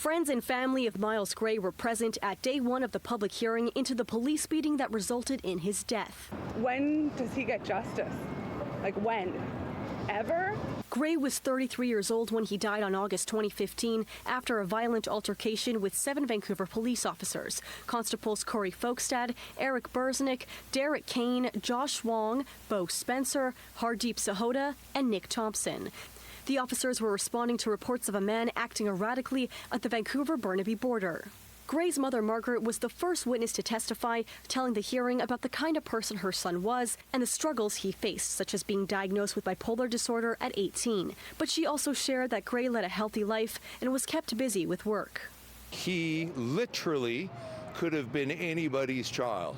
Friends and family of Myles Gray were present at day one of the public hearing into the police beating that resulted in his death. When does he get justice? Like when? Ever? Gray was 33 years old when he died on August 2015 after a violent altercation with 7 Vancouver police officers. Constables Corey Folkstad, Eric Burznick, Derek Kane, Josh Wong, Bo Spencer, Hardeep Sahota, and Nick Thompson. The officers were responding to reports of a man acting erratically at the Vancouver-Burnaby border. Gray's mother, Margaret, was the first witness to testify, telling the hearing about the kind of person her son was and the struggles he faced, such as being diagnosed with bipolar disorder at 18. But she also shared that Gray led a healthy life and was kept busy with work. He literally could have been anybody's child.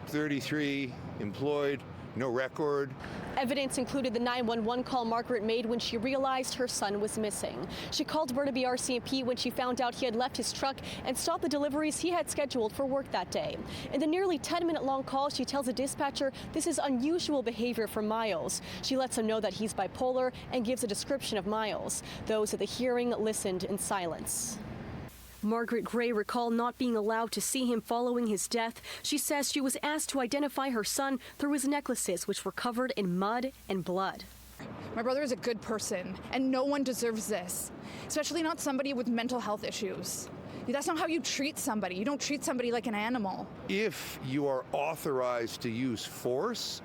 33, employed, no record. Evidence included the 911 call Margaret made when she realized her son was missing. She called Burnaby RCMP when she found out he had left his truck and stopped the deliveries he had scheduled for work that day. In the nearly 10-minute-long call, she tells a dispatcher this is unusual behavior for Myles. She lets him know that he's bipolar and gives a description of Myles. Those at the hearing listened in silence. Margaret Gray recalled not being allowed to see him following his death. She says she was asked to identify her son through his necklaces, which were covered in mud and blood. My brother is a good person, and no one deserves this, especially not somebody with mental health issues. That's not how you treat somebody. You don't treat somebody like an animal. If you are authorized to use force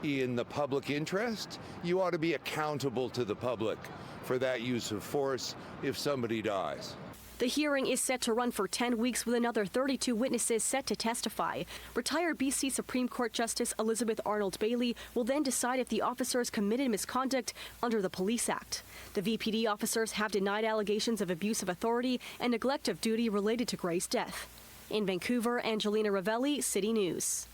in the public interest, you ought to be accountable to the public for that use of force if somebody dies. The hearing is set to run for 10 weeks with another 32 witnesses set to testify. Retired BC Supreme Court Justice Elizabeth Arnold Bailey will then decide if the officers committed misconduct under the Police Act. The VPD officers have denied allegations of abuse of authority and neglect of duty related to Gray's death. In Vancouver, Angelina Ravelli, City News.